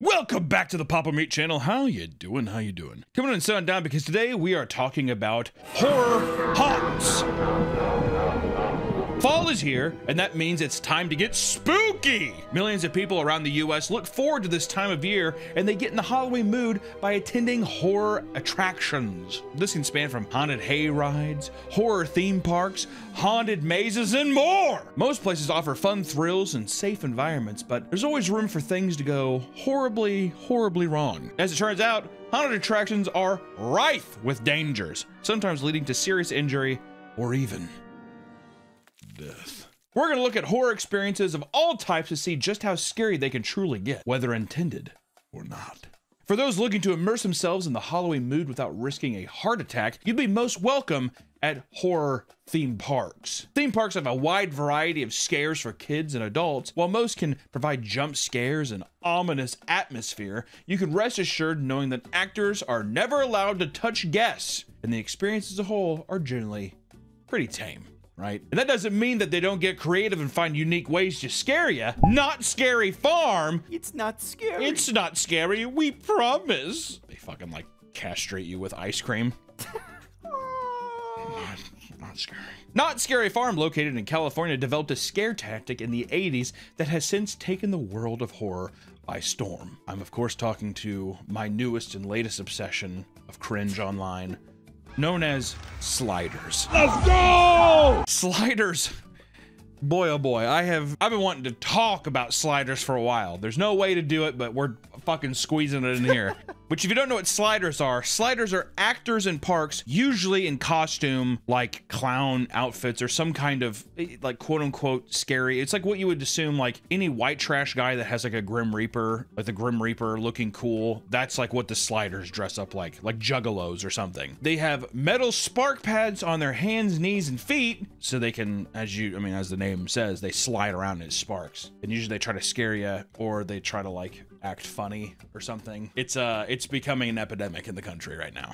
Welcome back to the Papa Meat channel. How you doing? How you doing? Coming in sun down because today we are talking about horror haunts. Fall is here, and that means it's time to get spooky. Millions of people around the US look forward to this time of year, and they get in the Halloween mood by attending horror attractions. This can span from haunted hay rides, horror theme parks, haunted mazes, and more. Most places offer fun thrills and safe environments, but there's always room for things to go horribly, horribly wrong. As it turns out, haunted attractions are rife with dangers, sometimes leading to serious injury or even death. We're going to look at horror experiences of all types to see just how scary they can truly get, whether intended or not. For those looking to immerse themselves in the Halloween mood without risking a heart attack, you'd be most welcome at horror theme parks. Theme parks have a wide variety of scares for kids and adults. While most can provide jump scares and ominous atmosphere, you can rest assured knowing that actors are never allowed to touch guests, and the experience as a whole are generally pretty tame. Right? And that doesn't mean that they don't get creative and find unique ways to scare you. Not Scary Farm. It's not scary. It's not scary, we promise. They fucking like castrate you with ice cream. Not scary. Not Scary Farm, located in California, developed a scare tactic in the 80s that has since taken the world of horror by storm. I'm of course talking to my newest and latest obsession of cringe online, known as sliders. Let's go! Sliders. Boy, oh boy, I've been wanting to talk about sliders for a while. There's no way to do it, but we're fucking squeezing it in here. Which, if you don't know what sliders are actors in parks, usually in costume, like clown outfits or some kind of like quote unquote scary. It's like what you would assume like any white trash guy that has like a Grim Reaper, like the Grim Reaper looking cool. That's like what the sliders dress up like juggalos or something. They have metal spark pads on their hands, knees, and feet, so they can, as the name says, they slide around as sparks. And usually they try to scare you, or they try to like act funny or something. It's becoming an epidemic in the country right now.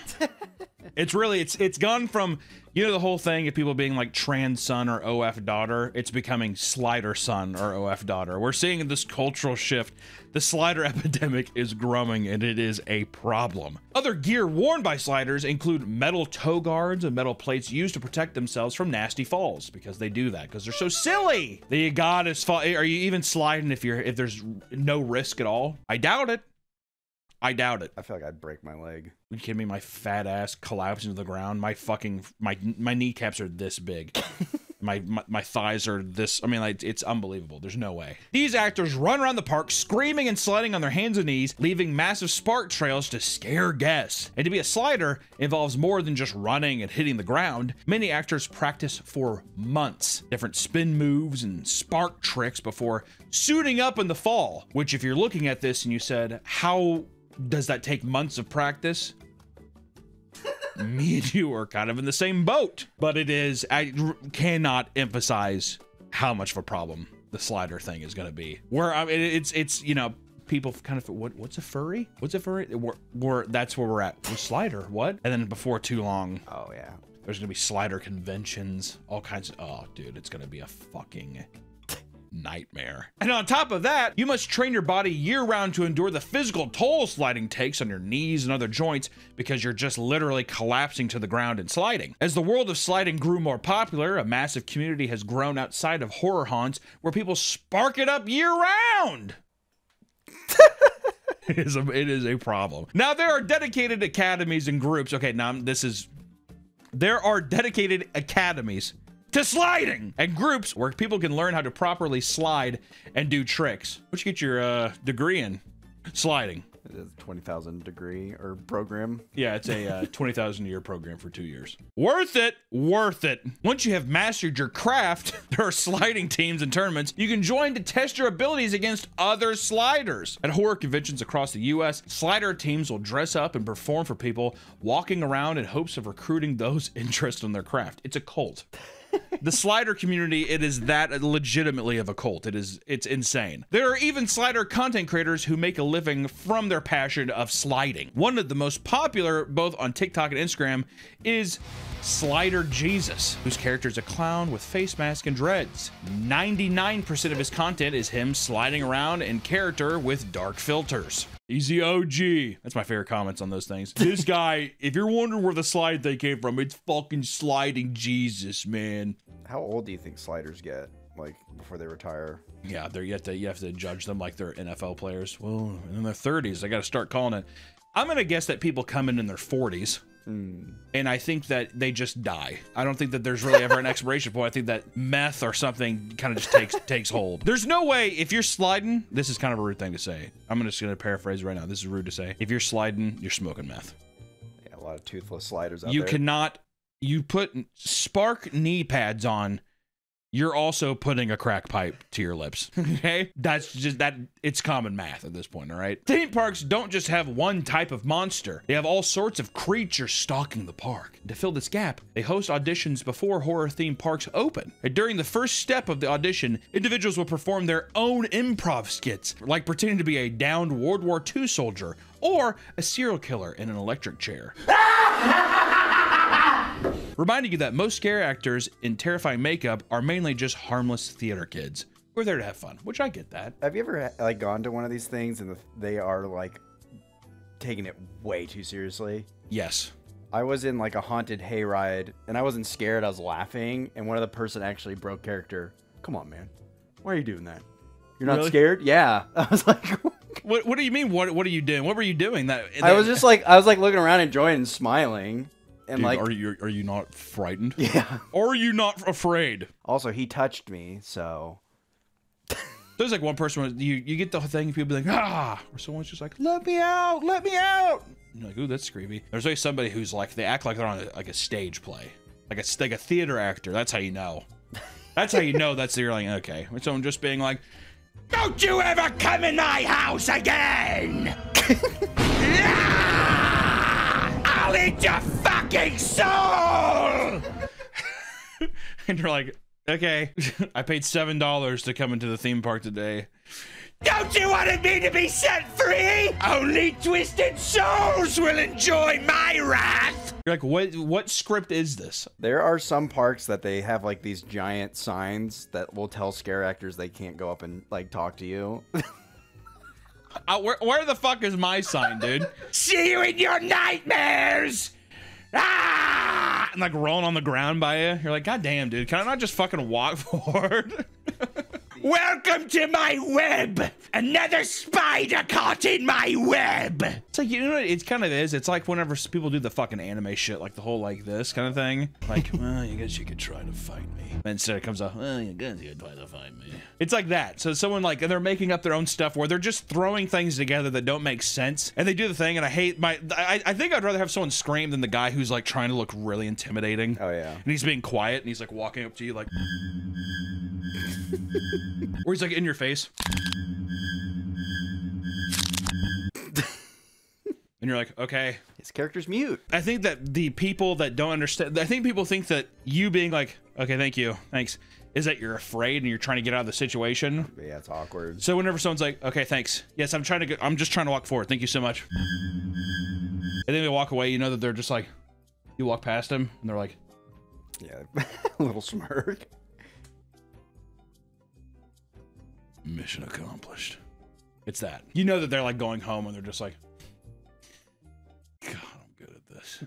It's gone from, you know, the whole thing of people being like trans son or OF daughter. It's becoming slider son or OF daughter. We're seeing this cultural shift. The slider epidemic is growing, and it is a problem. Other gear worn by sliders include metal toe guards and metal plates used to protect themselves from nasty falls, because they do that because they're so silly. The goddess fall. Are you even sliding if there's no risk at all? I doubt it. I doubt it. I feel like I'd break my leg. You kidding me? My fat ass collapsing to the ground. My kneecaps are this big. my thighs are this. I mean, like, it's unbelievable. There's no way. These actors run around the park screaming and sliding on their hands and knees, leaving massive spark trails to scare guests. And to be a slider involves more than just running and hitting the ground. Many actors practice for months, different spin moves and spark tricks before suiting up in the fall. Which, if you're looking at this and you said, how does that take months of practice? Me and you are kind of in the same boat, but I cannot emphasize how much of a problem the slider thing is going to be. It's you know, people kind of, what's a furry? What's a furry? That's where we're at. We're slider, what? And then before too long, oh yeah, there's gonna be slider conventions, all kinds of, oh dude, it's gonna be a fucking nightmare. And on top of that, you must train your body year-round to endure the physical toll sliding takes on your knees and other joints, because you're just literally collapsing to the ground and sliding. As the world of sliding grew more popular, a massive community has grown outside of horror haunts where people spark it up year-round. It is a problem. Now, there are dedicated academies and groups. Okay, now there are dedicated academies to sliding and groups where people can learn how to properly slide and do tricks. What you get your degree in? Sliding. It is a 20,000 degree or program. Yeah, it's a 20,000 a year program for 2 years. Worth it, worth it. Once you have mastered your craft, there are sliding teams and tournaments you can join to test your abilities against other sliders. At horror conventions across the US, slider teams will dress up and perform for people walking around in hopes of recruiting those interested in their craft. It's a cult. The slider community, it is that legitimately of a cult. It's insane. There are even slider content creators who make a living from their passion of sliding. One of the most popular, both on TikTok and Instagram, is Slider Jesus, whose character is a clown with face mask and dreads. 99% of his content is him sliding around in character with dark filters. He's the OG. That's my favorite comments on those things. This guy, if you're wondering where the slide they came from, it's fucking sliding Jesus, man. How old do you think sliders get, like, before they retire? Yeah, you have to judge them like they're NFL players. Well, in their 30s, I got to start calling it. I'm going to guess that people come in their 40s. And I think that they just die. I don't think that there's really ever an expiration point. I think that meth or something kind of just takes hold. There's no way if you're sliding, this is kind of a rude thing to say. I'm just going to paraphrase right now. This is rude to say. If you're sliding, you're smoking meth. Yeah, a lot of toothless sliders out You there. cannot, you put Spark knee pads on, you're also putting a crack pipe to your lips. Okay? That's just that. It's common math at this point, all right? Theme parks don't just have one type of monster. They have all sorts of creatures stalking the park. To fill this gap, they host auditions before horror theme parks open. And during the first step of the audition, individuals will perform their own improv skits, like pretending to be a downed World War II soldier or a serial killer in an electric chair. Reminding you that most scare actors in terrifying makeup are mainly just harmless theater kids. We're there to have fun, which I get that. Have you ever like gone to one of these things and they are like taking it way too seriously? Yes. I was in like a haunted hayride and I wasn't scared. I was laughing, and one of the person actually broke character. Come on, man. Why are you doing that? You're not Really? scared? Yeah. I was like, What do you mean? What are you doing? What were you doing? I was like looking around, enjoying and smiling. And Dude, like, are you not frightened? yeah. Or are you not afraid? Also, he touched me, so. There's like one person when you get the thing, people be like, ah, or someone's just like, let me out, let me out. And you're like, ooh, that's creepy. There's always somebody who's like, they act like they're on a stage play, like a theater actor. That's how you know. That's how you know. You're like, okay. When someone just being like, don't you ever come in my house again. I'll eat your fucking soul! And you're like, okay, I paid $7 to come into the theme park today. Don't you want me to be set free? Only twisted souls will enjoy my wrath. You're like, what script is this? There are some parks that they have like these giant signs that will tell scare actors they can't go up and like talk to you. Where the fuck is my sign, dude? See you in your nightmares! Ah! And like rolling on the ground by you. You're like, God damn, dude. Can I not just fucking walk forward? Welcome to my web! Another spider caught in my web! It's like, you know what it kind of is? It's like whenever people do the fucking anime shit, like the whole like this kind of thing. Like, well, I guess you could try to fight me. And instead it comes up, well, you guys could try to fight me. It's like that. So someone like, they're making up their own stuff where they're just throwing things together that don't make sense. And they do the thing, and I think I'd rather have someone scream than the guy who's like trying to look really intimidating. Oh, yeah. And he's being quiet, and he's like walking up to you like... Or he's like in your face. And you're like, okay. His character's mute. I think that the people that don't understand, I think people think that you being like, okay, thank you, thanks, is that you're afraid and you're trying to get out of the situation. Yeah, it's awkward. So whenever someone's like, okay, thanks. Yes, I'm just trying to walk forward. Thank you so much. And then they walk away, you know that they're just like, you walk past them and they're like, yeah, a little smirk. Mission accomplished. It's that. You know that they're like going home and they're just like, God, I'm good at this.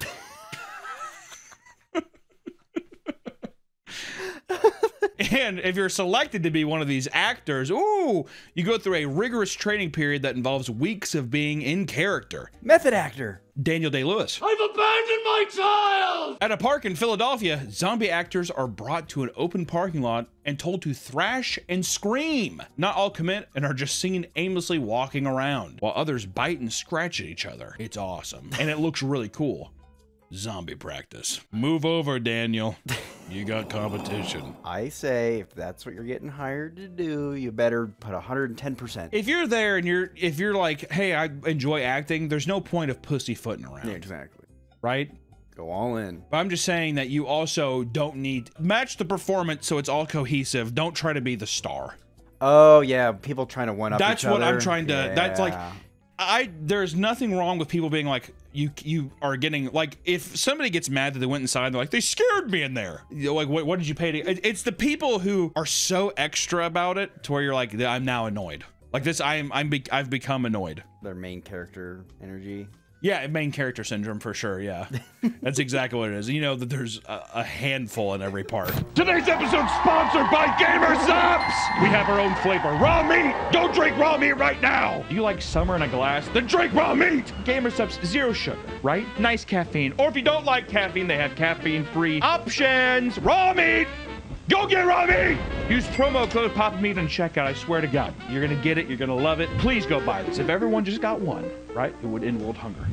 And if you're selected to be one of these actors, ooh, you go through a rigorous training period that involves weeks of being in character. Method actor. Daniel Day-Lewis. I've abandoned my child! At a park in Philadelphia, zombie actors are brought to an open parking lot and told to thrash and scream. Not all commit and are just seen aimlessly walking around, while others bite and scratch at each other. It's awesome, and it looks really cool. Zombie practice. Move over, Daniel. You got competition. I say if that's what you're getting hired to do, you better put 110%. If you're there and if you're like, hey, I enjoy acting, there's no point of pussyfooting around. Yeah, exactly. Right? Go all in. But I'm just saying that you also don't need match the performance so it's all cohesive. Don't try to be the star. Oh yeah, people trying to one up each other. That's what I'm trying to. Yeah. That's like, there's nothing wrong with people being like, you are getting like, if somebody gets mad that they went inside, they're like, they scared me in there. You know, like, what did you pay to? It's the people who are so extra about it to where you're like, I'm now annoyed. Like this, I've become annoyed. Their main character energy. Yeah, main character syndrome for sure. Yeah, that's exactly what it is. You know that there's a handful in every park. Today's episode sponsored by Gamer Subs. We have our own flavor, raw meat. Go drink raw meat right now. Do you like summer in a glass? Then drink raw meat. Gamer Subs, zero sugar, right? Nice caffeine. Or if you don't like caffeine, they have caffeine-free options. Raw meat. Go get raw meat! Use promo code PAPAMeat and checkout. I swear to God, you're gonna get it. You're gonna love it. Please go buy this. If everyone just got one, right, it would end world hunger.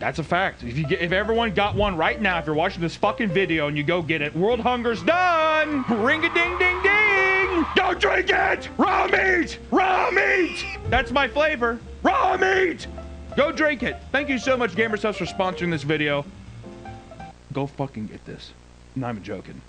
That's a fact. If everyone got one right now, if you're watching this fucking video and you go get it, world hunger's done. Ring a ding ding ding. Go drink it. Raw meat. Raw meat. That's my flavor. Raw meat. Go drink it. Thank you so much, GamerSubs, for sponsoring this video. Go fucking get this. I'm not even joking.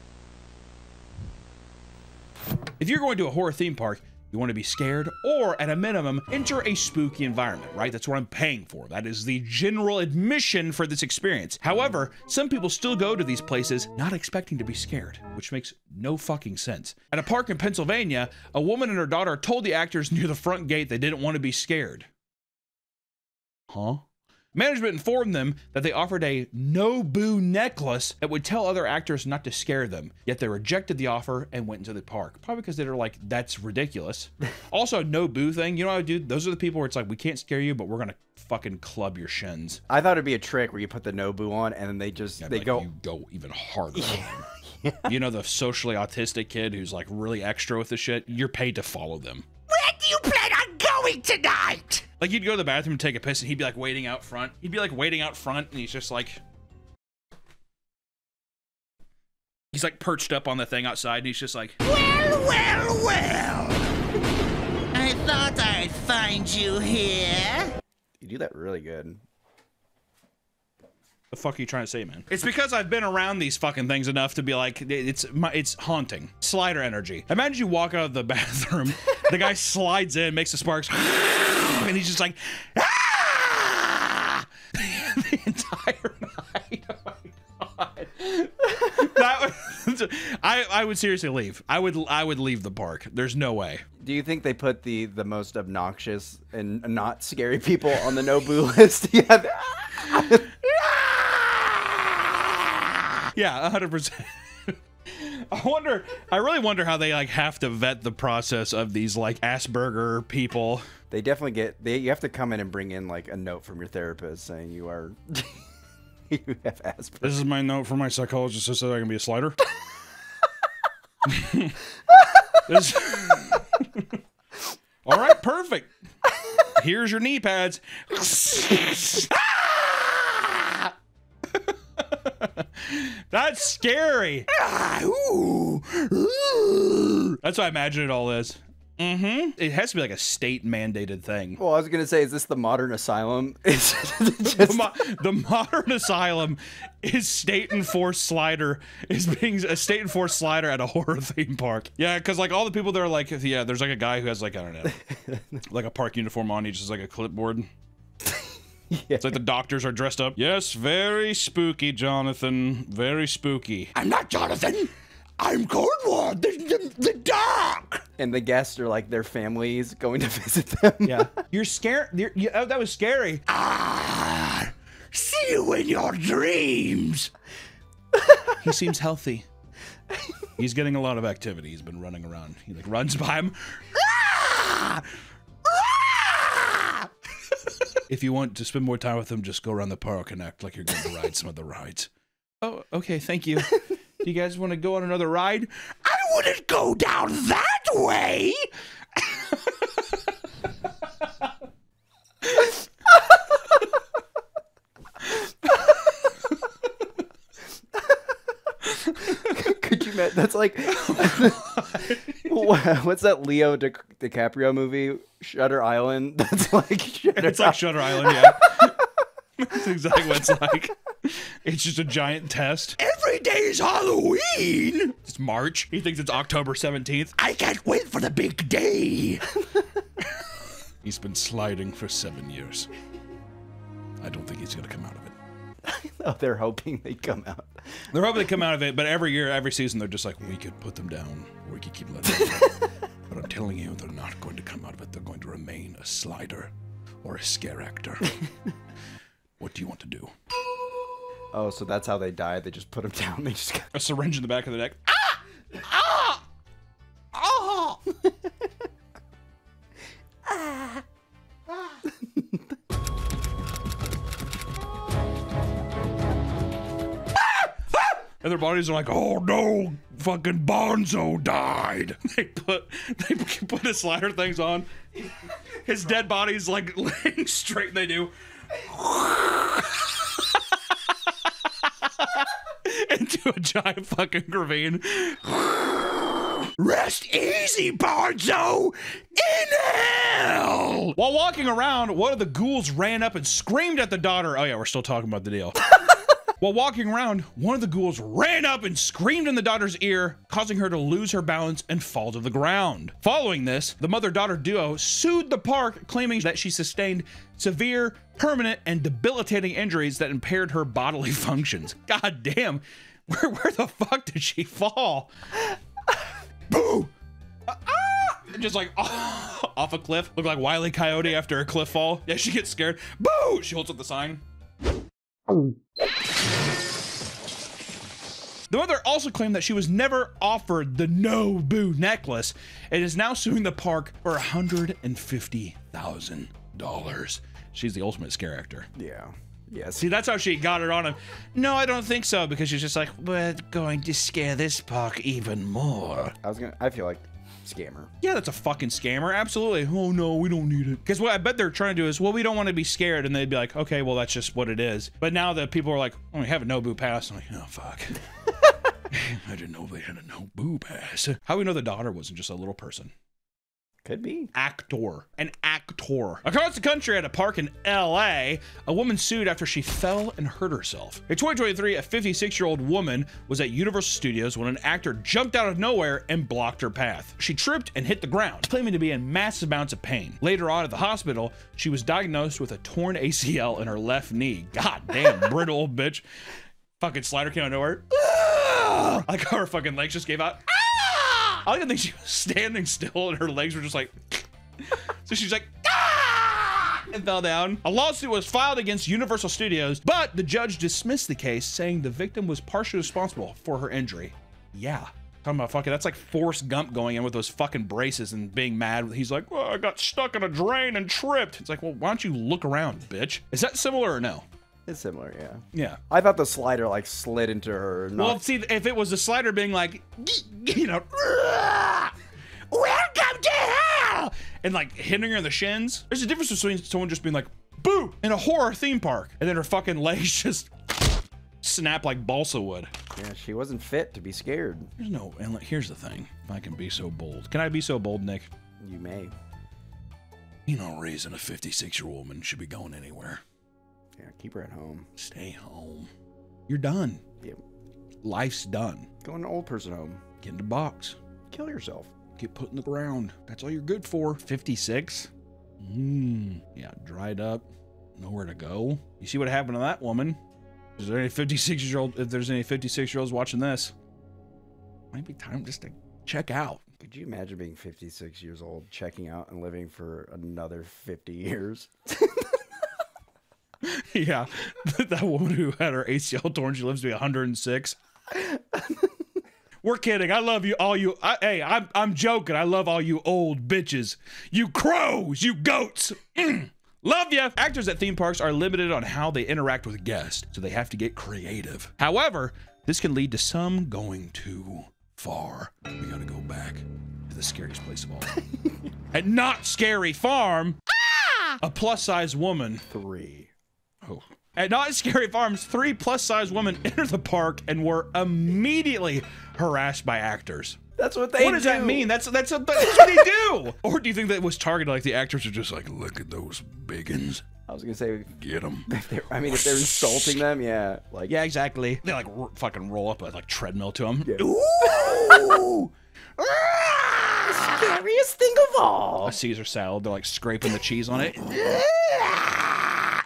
If you're going to a horror theme park, you want to be scared, or at a minimum, enter a spooky environment, right? That's what I'm paying for. That is the general admission for this experience. However, some people still go to these places not expecting to be scared, which makes no fucking sense. At a park in Pennsylvania, a woman and her daughter told the actors near the front gate they didn't want to be scared. Huh? Management informed them that they offered a no-boo necklace that would tell other actors not to scare them, yet they rejected the offer and went into the park. Probably because they were like, that's ridiculous. Also, a no-boo thing, you know what, dude? Those are the people where it's like, we can't scare you, but we're gonna fucking club your shins. I thought it'd be a trick where you put the Nobu on and then they just, You go even harder. Yeah. You know, the socially autistic kid who's like really extra with the shit, you're paid to follow them. Where do you plan on going tonight? Like, you'd go to the bathroom and take a piss, and he'd be like waiting out front. He'd be like waiting out front, and he's just like... He's like perched up on the thing outside, and he's just like... Well, well, well. I thought I'd find you here. You do that really good. The fuck are you trying to say, man? It's because I've been around these fucking things enough to be like, it's haunting. Slider energy. Imagine you walk out of the bathroom, the guy slides in, makes the sparks, and he's just like, ah! The entire night. Oh my God. That was, I would seriously leave. I would leave the park. There's no way. Do you think they put the most obnoxious and not scary people on the Nobu list? Yeah. Yeah, 100%. I really wonder how they like have to vet the process of these like Asperger people. They definitely you have to come in and bring in like a note from your therapist saying you are, you have Asperger. This is my note from my psychologist that said I can be a slider. All right, perfect. Here's your knee pads. That's scary. That's what I imagine it all is. It has to be like a state mandated thing. Well, I was gonna say, is this the modern asylum? Is The modern asylum is state enforced slider is being a state enforced slider at a horror theme park. Yeah, because like all the people there are like, yeah, there's like a guy who has like, I don't know, like a park uniform on. He just has like a clipboard. Yeah. It's like the doctors are dressed up. Yes, very spooky, Jonathan. Very spooky. I'm not Jonathan. I'm Cornwall, the doc. And the guests are like their families going to visit them. Yeah. You're scared. That was scary. Ah, see you in your dreams. He seems healthy. He's getting a lot of activity. He's been running around. He like runs by him. Ah! Ah! If you want to spend more time with him, just go around the park and act like you're going to ride some of the rides. Oh, okay. Thank you. Do you guys want to go on another ride? I wouldn't go down that way. Could you imagine? That's like, what's that Leo DiCaprio movie? Shutter Island. That's like It's like Shutter Island, yeah. That's exactly what it's like. It's just a giant test. Every day's Halloween. It's March. He thinks it's October 17th. I can't wait for the big day. He's been sliding for 7 years. I don't think he's going to come out of it. Oh, they're hoping they come out. They're hoping they come out of it, but every year, every season, they're just like, we could put them down, or we could keep letting them go. But telling you they're not going to come out of it. They're going to remain a slider or a scare actor. What do you want to do? Oh, so that's how they died. They just put him down. They just got... A syringe in the back of the neck. Ah! Ah! Oh! And their bodies are like, oh no, fucking Bonzo died. They put his slider things on. His dead body's like laying straight, and they do. Into a giant fucking ravine. Rest easy, Bonzo! In hell! While walking around, one of the ghouls ran up and screamed at the daughter. Oh yeah, we're still talking about the deal. While walking around, one of the ghouls ran up and screamed in the daughter's ear, causing her to lose her balance and fall to the ground. Following this, the mother-daughter duo sued the park, claiming that she sustained severe, permanent, and debilitating injuries that impaired her bodily functions. God damn, where the fuck did she fall? Boo! Just like off a cliff. Look like Wile E. Coyote after a cliff fall. Yeah, she gets scared. Boo! She holds up the sign. The mother also claimed that she was never offered the Nobu necklace and is now suing the park for $150,000. She's the ultimate scare actor. Yeah. Yes. See, that's how she got it on him. No, I don't think so, because she's just like, we're going to scare this park even more. I feel like scammer. Yeah, that's a fucking scammer. Absolutely. Oh no, we don't need it. Because what I bet they're trying to do is, well, we don't want to be scared. And they'd be like, okay, well, that's just what it is. But now that people are like, oh, we have a Nobu pass. I'm like, oh, fuck. I didn't know they had a Nobu pass. How do we know the daughter wasn't just a little person? Could be. An actor. Across the country at a park in LA, a woman sued after she fell and hurt herself. In 2023, a 56-year-old woman was at Universal Studios when an actor jumped out of nowhere and blocked her path. She tripped and hit the ground, claiming to be in massive amounts of pain. Later on at the hospital, she was diagnosed with a torn ACL in her left knee. God damn, brittle old bitch. Fucking slider came out of nowhere. I like how her fucking legs just gave out. I don't think she was standing still and her legs were just like, so she's like, and fell down. A lawsuit was filed against Universal Studios, but the judge dismissed the case, saying the victim was partially responsible for her injury. Yeah. Talking about fucking, that's like Forrest Gump going in with those fucking braces and being mad. He's like, well, I got stuck in a drain and tripped. It's like, well, why don't you look around, bitch? Is that similar or no? It's similar, yeah. Yeah. I thought the slider like slid into her. Well, see, if it was the slider being like, you know, welcome to hell, and like hitting her in the shins, there's a difference between someone just being like, boo, in a horror theme park, and then her fucking legs just snap like balsa wood. Yeah, she wasn't fit to be scared. There's no, and here's the thing. If I can be so bold. Can I be so bold, Nick? You may. You know, reason a 56-year-old woman should be going anywhere. Yeah, keep her at home. Stay home. You're done. Yep. Life's done. Go in an old person home. Get in the box. Kill yourself. Get put in the ground. That's all you're good for. 56? Yeah, dried up. Nowhere to go. You see what happened to that woman? Is there any 56-year-old? If there's any 56-year-olds watching this, might be time just to check out. Could you imagine being 56 years old, checking out and living for another 50 years? Yeah, that woman who had her ACL torn, she lives to be 106. We're kidding. I love you, all you. Hey, I'm joking. I love all you old bitches. You crows, you goats. Love ya. Actors at theme parks are limited on how they interact with guests, so they have to get creative. However, this can lead to some going too far. We gotta go back to the scariest place of all. At Not Scary Farm, a plus-size woman. 3. Oh. At Not Scary Farms, 3 plus-size women entered the park and were immediately harassed by actors. That's what they do. What does that mean? That's what they do. Or do you think that was targeted, like the actors are just like, look at those biggins. I was gonna say, get them. I mean, if they're insulting them, yeah, like yeah, exactly. They like fucking roll up a like treadmill to them. Yeah. Ooh! Scariest thing of all. A Caesar salad. They're like scraping the cheese on it.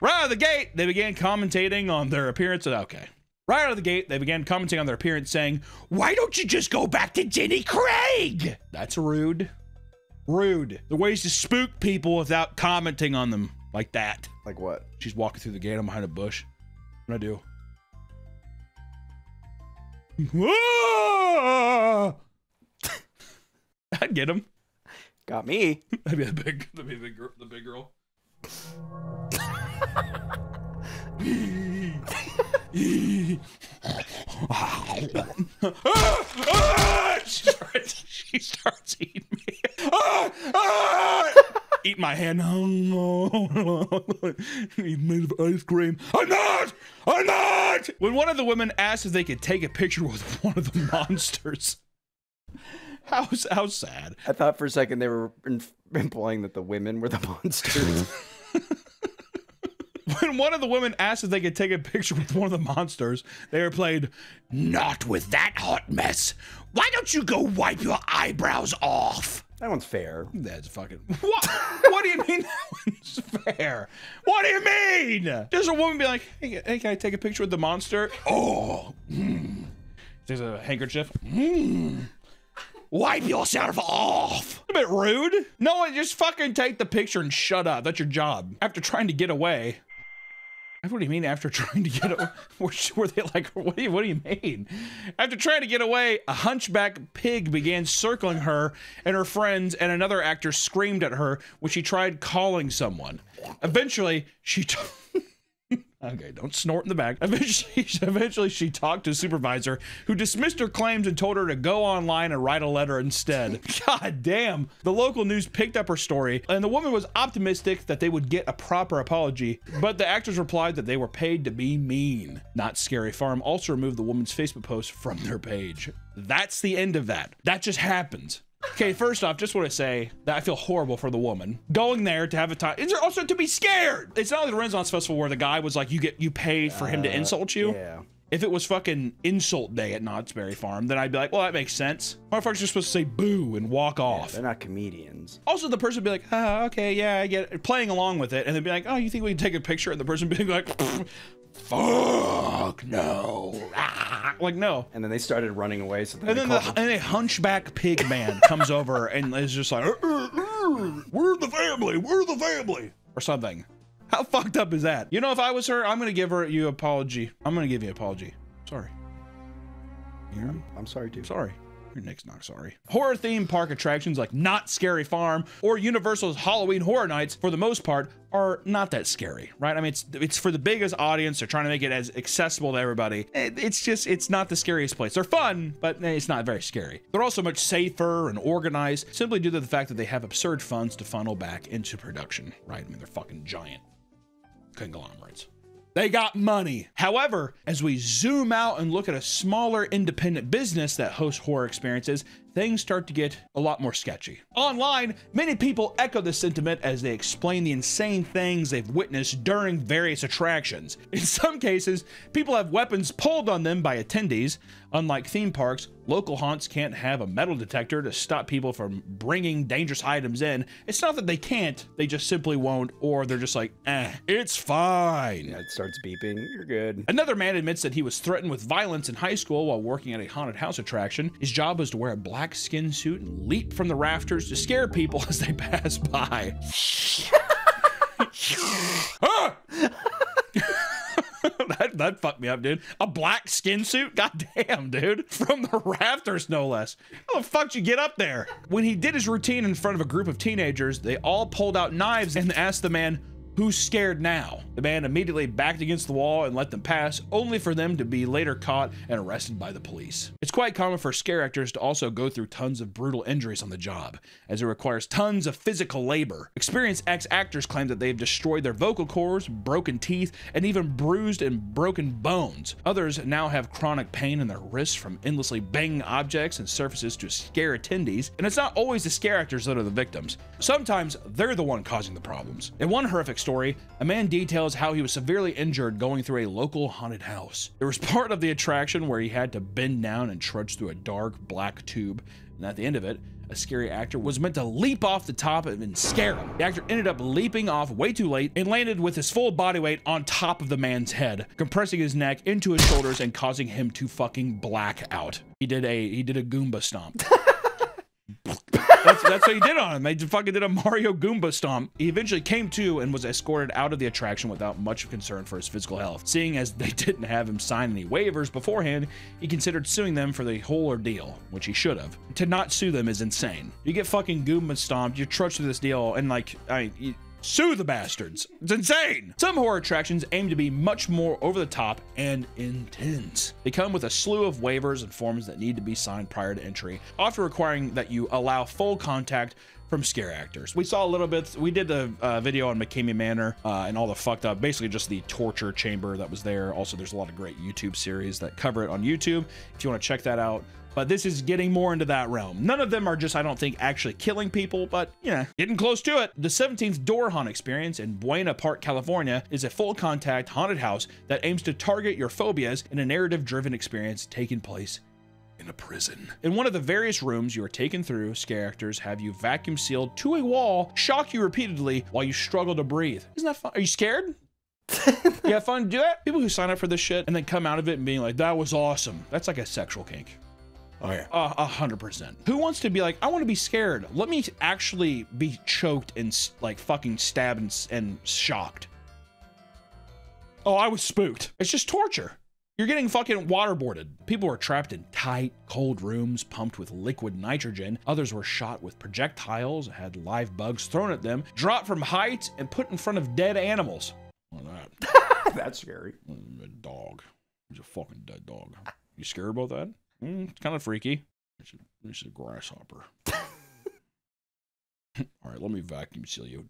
Right out of the gate, they began commentating on their appearance. Okay. Right out of the gate, they began commenting on their appearance, saying, "Why don't you just go back to Jenny Craig?" That's rude. Rude. The ways to spook people without commenting on them like that. Like what? She's walking through the gate. I'm behind a bush. What do I do? I'd get him. Got me. That'd be the big girl. She starts eating me. Eat my hand. He's made of ice cream. I'm not. When one of the women asked if they could take a picture with one of the monsters. How sad. I thought for a second they were implying that the women were the monsters. When one of the women asked if they could take a picture with one of the monsters, they replied, "Not with that hot mess. Why don't you go wipe your eyebrows off?" That one's fair. That's fucking... What? What do you mean that one's fair? What do you mean? Does a woman be like, hey, can I take a picture with the monster? Oh. There's a handkerchief. Wipe yourself off. A bit rude. No, just fucking take the picture and shut up. That's your job. After trying to get away. What do you mean after trying to get away? Were they like, what do you mean? After trying to get away, a hunchback pig began circling her and her friends, and another actor screamed at her when she tried calling someone. Eventually, okay, don't snort in the back. Eventually, she talked to a supervisor who dismissed her claims and told her to go online and write a letter instead. God damn. The local news picked up her story, and the woman was optimistic that they would get a proper apology, but the actors replied that they were paid to be mean. Not Scary Farm also removed the woman's Facebook post from their page. That's the end of that. That just happened. Okay, first off, just want to say that I feel horrible for the woman going there to have a time. It's also to be scared. It's not like the Renaissance Festival where the guy was like, you paid for him to insult you. Yeah. If it was fucking insult day at Knott's Berry Farm, then I'd be like, well, that makes sense. Motherfuckers are supposed to say boo and walk off. They're not comedians. Also, the person would be like, okay, yeah, I get it. Playing along with it. And they'd be like, oh, you think we can take a picture? And the person being like, fuck no. Like, no. And then they started running away. So and then a hunchback pig man comes over and is just like, we're the family. Or something. How fucked up is that? You know, if I was her, I'm going to give you an apology. I'm going to give you an apology. Sorry. I'm sorry, too. Sorry. Your Nick's not sorry. Horror theme park attractions like Knott's Scary Farm or Universal's Halloween Horror Nights, for the most part, are not that scary, right? I mean, it's for the biggest audience. They're trying to make it as accessible to everybody. It's not the scariest place. They're fun, but it's not very scary. They're also much safer and organized, simply due to the fact that they have absurd funds to funnel back into production, right? I mean, they're fucking giant conglomerates. They got money. However, as we zoom out and look at a smaller independent business that hosts horror experiences, things start to get a lot more sketchy. Online, many people echo this sentiment as they explain the insane things they've witnessed during various attractions. In some cases, people have weapons pulled on them by attendees. Unlike theme parks, local haunts can't have a metal detector to stop people from bringing dangerous items in. It's not that they can't, they just simply won't, or they're just like, it's fine. Yeah, it starts beeping, you're good. Another man admits that he was threatened with violence in high school while working at a haunted house attraction. His job was to wear a black skin suit and leap from the rafters to scare people as they pass by. That fucked me up, dude. A black skin suit? God damn, dude. From the rafters, no less. How the fuck did you get up there? When he did his routine in front of a group of teenagers, they all pulled out knives and asked the man, "Who's scared now?" The man immediately backed against the wall and let them pass, only for them to be later caught and arrested by the police. It's quite common for scare actors to also go through tons of brutal injuries on the job, as it requires tons of physical labor. Experienced ex-actors claim that they've destroyed their vocal cords, broken teeth, and even bruised and broken bones. Others now have chronic pain in their wrists from endlessly banging objects and surfaces to scare attendees, and it's not always the scare actors that are the victims. Sometimes they're the one causing the problems. In one horrific story, a man details how he was severely injured going through a local haunted house. There was part of the attraction where he had to bend down and trudge through a dark black tube, and at the end of it, a scary actor was meant to leap off the top and scare him. The actor ended up leaping off way too late and landed with his full body weight on top of the man's head, compressing his neck into his shoulders and causing him to fucking black out. He did a Goomba stomp. That's what he did on him. They fucking did a Mario Goomba stomp. He eventually came to and was escorted out of the attraction without much concern for his physical health. Seeing as they didn't have him sign any waivers beforehand, he considered suing them for the whole ordeal, which he should have. To not sue them is insane. You get fucking Goomba stomped, you trudge through this deal, and like, sue the bastards. It's insane. Some horror attractions aim to be much more over the top and intense. They come with a slew of waivers and forms that need to be signed prior to entry, often requiring that you allow full contact from scare actors. We saw a little bit, we did a video on McKamey Manor and all the fucked up, basically just the torture chamber that was there. Also, there's a lot of great YouTube series that cover it on YouTube if you want to check that out. But this is getting more into that realm. None of them are just, I don't think, actually killing people, but yeah, getting close to it. The 17th Door Haunt experience in Buena Park, California is a full contact haunted house that aims to target your phobias in a narrative driven experience taking place in a prison. In one of the various rooms you are taken through, scare actors have you vacuum sealed to a wall, shock you repeatedly while you struggle to breathe. Isn't that fun? Are you scared? You have fun to do that? People who sign up for this shit and then come out of it and being like, that was awesome. That's like a sexual kink. Oh yeah, 100%. Who wants to be like, I want to be scared. Let me actually be choked and like fucking stabbed and shocked. Oh, I was spooked. It's just torture. You're getting fucking waterboarded. People were trapped in tight, cold rooms pumped with liquid nitrogen. Others were shot with projectiles, had live bugs thrown at them, dropped from heights, and put in front of dead animals. What is that? That's scary. A dog. He's a fucking dead dog. You scared about that? It's kind of freaky. It's a grasshopper. All right, let me vacuum seal you.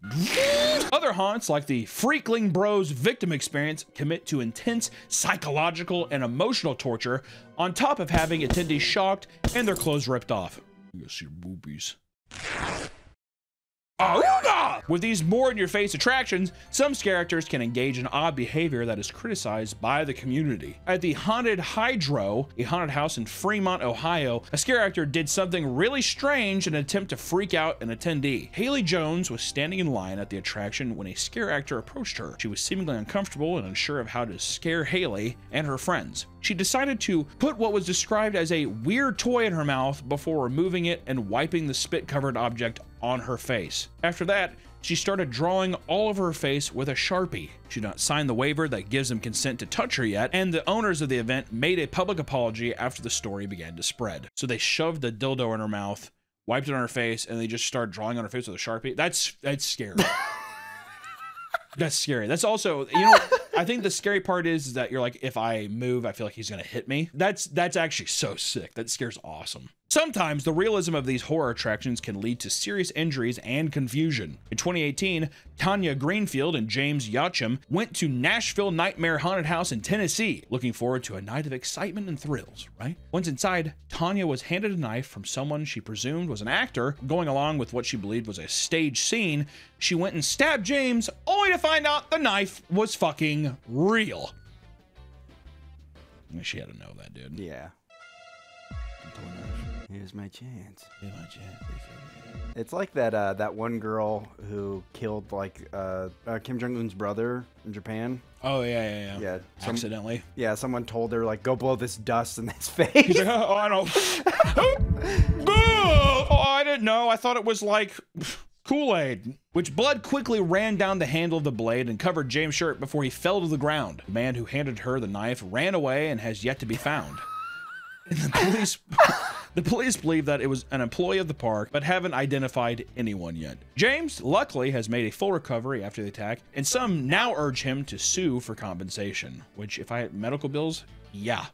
Other haunts, like the Freakling Bros victim experience, commit to intense psychological and emotional torture on top of having attendees shocked and their clothes ripped off. You can see boobies. With these more in-your-face attractions, some scare actors can engage in odd behavior that is criticized by the community. At the Haunted Hydro, a haunted house in Fremont, Ohio, a scare actor did something really strange in an attempt to freak out an attendee. Haley Jones was standing in line at the attraction when a scare actor approached her. She was seemingly uncomfortable and unsure of how to scare Haley and her friends. She decided to put what was described as a weird toy in her mouth before removing it and wiping the spit-covered object on her face. After that, she started drawing all over her face with a Sharpie. She did not sign the waiver that gives them consent to touch her yet, and the owners of the event made a public apology after the story began to spread. So they shoved the dildo in her mouth, wiped it on her face, and they just started drawing on her face with a Sharpie. That's scary. That's scary. That's also, you know, I think the scary part is that you're like, if I move, I feel like he's gonna hit me. That's actually so sick. That scares awesome. Sometimes the realism of these horror attractions can lead to serious injuries and confusion. In 2018, Tanya Greenfield and James Yacham went to Nashville Nightmare Haunted House in Tennessee, looking forward to a night of excitement and thrills, right? Once inside, Tanya was handed a knife from someone she presumed was an actor. Going along with what she believed was a stage scene, she went and stabbed James, only to find out the knife was fucking real. She had to know that, dude. Yeah. Here's my chance. Here's my chance. It's like that one girl who killed like Kim Jong-un's brother in Japan. Oh yeah. Yeah. Accidentally. Yeah, someone told her like, go blow this dust in his face. He's like, oh, I know. Oh, I didn't know. I thought it was like Kool-Aid. Which blood quickly ran down the handle of the blade and covered James' shirt before he fell to the ground. The man who handed her the knife ran away and has yet to be found. And the police believe that it was an employee of the park, but haven't identified anyone yet. James, luckily, has made a full recovery after the attack, and some now urge him to sue for compensation, which, if I had medical bills, yeah.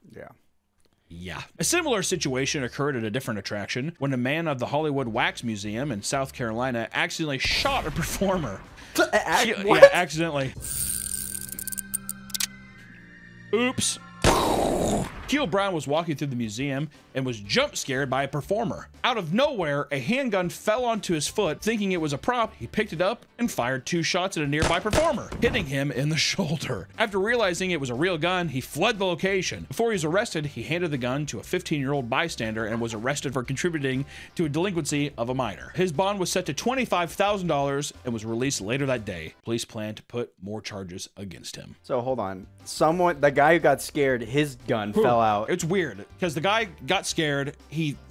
A similar situation occurred at a different attraction when a man of the Hollywood Wax Museum in South Carolina accidentally shot a performer. Yeah, accidentally. Oops. Keel Brown was walking through the museum and was jump scared by a performer. Out of nowhere, a handgun fell onto his foot. Thinking it was a prop, he picked it up and fired 2 shots at a nearby performer, hitting him in the shoulder. After realizing it was a real gun, he fled the location. Before he was arrested, he handed the gun to a 15-year-old bystander and was arrested for contributing to a delinquency of a minor. His bond was set to $25,000 and was released later that day. Police plan to put more charges against him. So hold on. The guy who got scared, his gun fell out. It's weird because the guy got scared.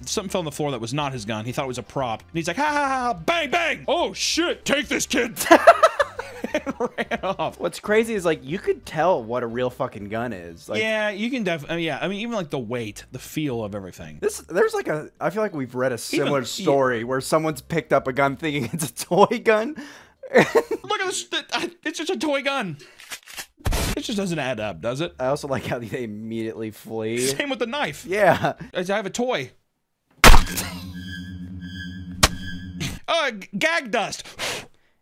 Something fell on the floor that was not his gun. He thought it was a prop. And he's like, ha ha ha, bang, bang. Oh shit, take this, kid. And ran off. What's crazy is like you could tell what a real fucking gun is. Like, yeah, you can definitely. Yeah, I mean, even like the weight, the feel of everything. There's like I feel like we've read a similar story where someone's picked up a gun thinking it's a toy gun. Look at this. It's just a toy gun. It just doesn't add up, does it? I also like how they immediately flee. Same with the knife. Yeah. I have a toy. Gag dust.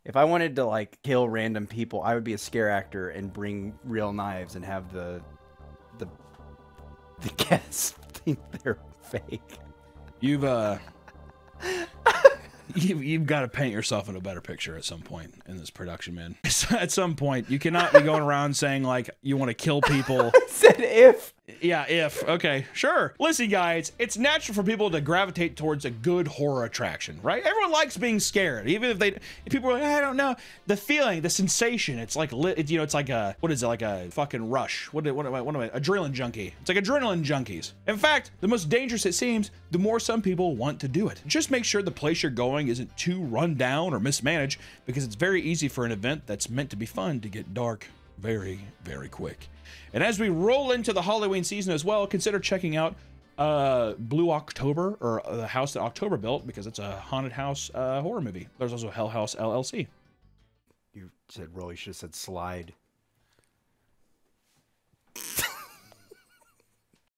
If I wanted to like kill random people, I would be a scare actor and bring real knives and have the guests think they're fake. You've got to paint yourself in a better picture at some point in this production, man. At some point, you cannot be going around saying like you want to kill people. I said if. Yeah, if. Okay, sure. Listen, guys, it's natural for people to gravitate towards a good horror attraction, right? Everyone likes being scared, even if people are like, I don't know, the feeling, the sensation. It's like it's like a, what is it, like a fucking rush? What am I? Adrenaline junkie. It's like adrenaline junkies. In fact, the most dangerous it seems, the more some people want to do it. Just make sure the place you're going isn't too run down or mismanaged, because it's very easy for an event that's meant to be fun to get dark very, very quick. And as we roll into the Halloween season as well, consider checking out Blue October, or the house that October built, because it's a haunted house horror movie. There's also Hell House LLC. You said roll, you should have said slide.